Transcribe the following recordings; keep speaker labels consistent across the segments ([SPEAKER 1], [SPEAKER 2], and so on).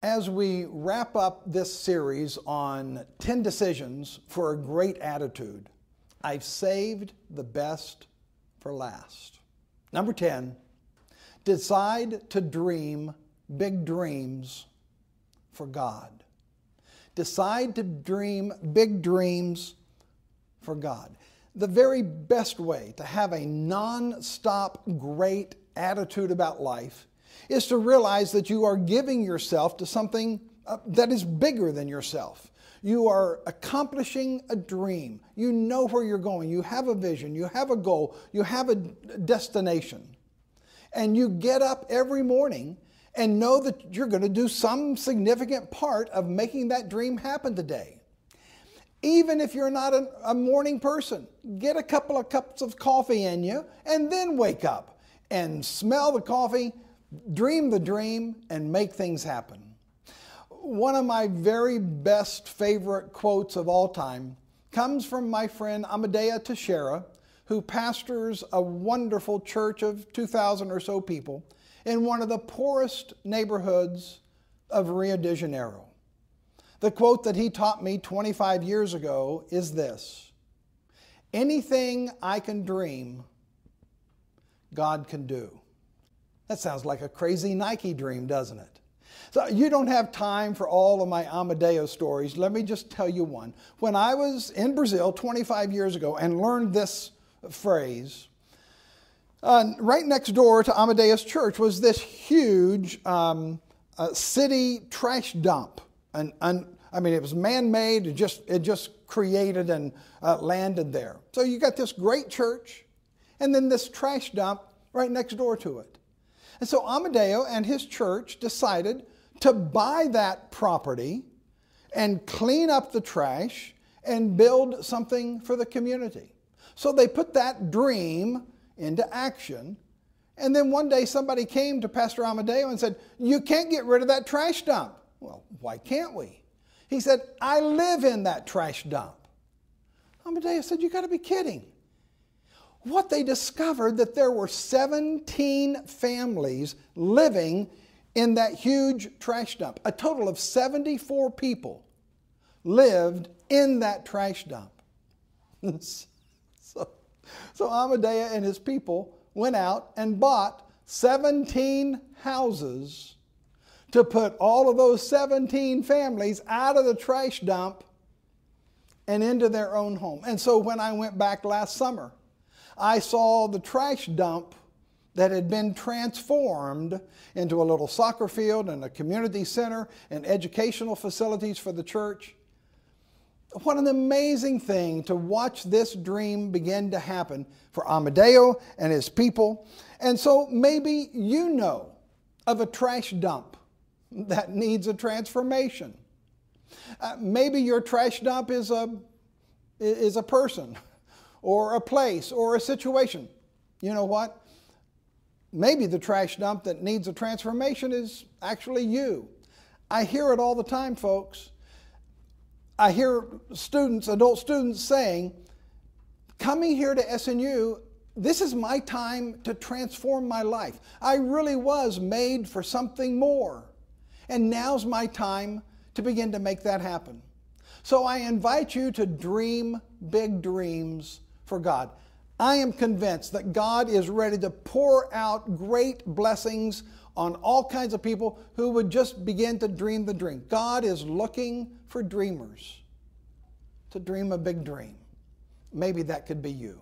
[SPEAKER 1] As we wrap up this series on 10 decisions for a great attitude, I've saved the best for last. Number 10, decide to dream big dreams for God. Decide to dream big dreams for God. The very best way to have a non-stop great attitude about life is to realize that you are giving yourself to something that is bigger than yourself. You are accomplishing a dream. You know where you're going. You have a vision. You have a goal. You have a destination. And you get up every morning and know that you're going to do some significant part of making that dream happen today. Even if you're not a morning person, get a couple of cups of coffee in you and then wake up and smell the coffee, dream the dream, and make things happen. One of my very best favorite quotes of all time comes from my friend Amadea Teixeira, who pastors a wonderful church of 2,000 or so people in one of the poorest neighborhoods of Rio de Janeiro. The quote that he taught me 25 years ago is this: "Anything I can dream, God can do." That sounds like a crazy Nike dream, doesn't it? So you don't have time for all of my Amadeo stories. Let me just tell you one. When I was in Brazil 25 years ago and learned this phrase, right next door to Amadeo's church was this huge city trash dump. I mean, it was man-made. It just created and landed there. So you got this great church and then this trash dump right next door to it. And so Amadeo and his church decided to buy that property and clean up the trash and build something for the community. So they put that dream into action. And then one day somebody came to Pastor Amadeo and said, "You can't get rid of that trash dump." "Well, why can't we?" He said, "I live in that trash dump." Amadeo said, "You got to be kidding." What they discovered that there were 17 families living in that huge trash dump. A total of 74 people lived in that trash dump. So Amadeo and his people went out and bought 17 houses to put all of those 17 families out of the trash dump and into their own home. And so when I went back last summer, I saw the trash dump that had been transformed into a little soccer field and a community center and educational facilities for the church. What an amazing thing to watch this dream begin to happen for Amadeo and his people. And so maybe you know of a trash dump that needs a transformation. Maybe your trash dump is a person or a place or a situation. You know what? Maybe the trash dump that needs a transformation is actually you. I hear it all the time, folks. I hear students, adult students saying, "Coming here to SNU, this is my time to transform my life. I really was made for something more. And now's my time to begin to make that happen." So I invite you to dream big dreams for God. I am convinced that God is ready to pour out great blessings on all kinds of people who would just begin to dream the dream. God is looking for dreamers to dream a big dream. Maybe that could be you.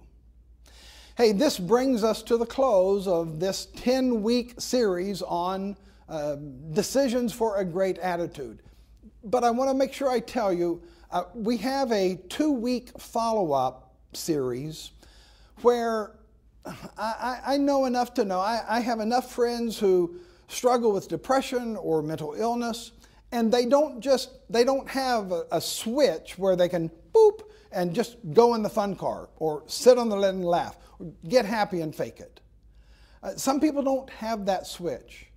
[SPEAKER 1] Hey, this brings us to the close of this 10-week series on decisions for a great attitude. But I want to make sure I tell you, we have a 2-week follow-up series where I know enough to know. I have enough friends who struggle with depression or mental illness, and they don't have a switch where they can boop and just go in the fun car or sit on the lid and laugh or get happy and fake it. Some people don't have that switch.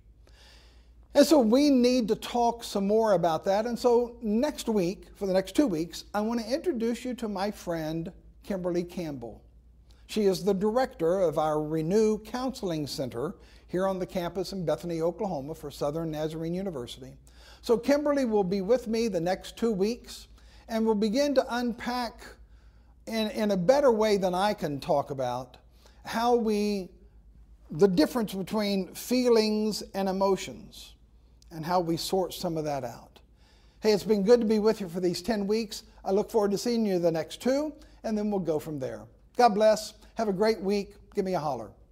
[SPEAKER 1] And so we need to talk some more about that. And so next week, for the next 2 weeks, I want to introduce you to my friend, Kimberly Campbell. She is the director of our Renew Counseling Center here on the campus in Bethany, Oklahoma for Southern Nazarene University. So Kimberly will be with me the next 2 weeks, and we'll begin to unpack in a better way than I can talk about the difference between feelings and emotions and how we sort some of that out. Hey, it's been good to be with you for these 10 weeks. I look forward to seeing you the next 2, and then we'll go from there. God bless. Have a great week. Give me a holler.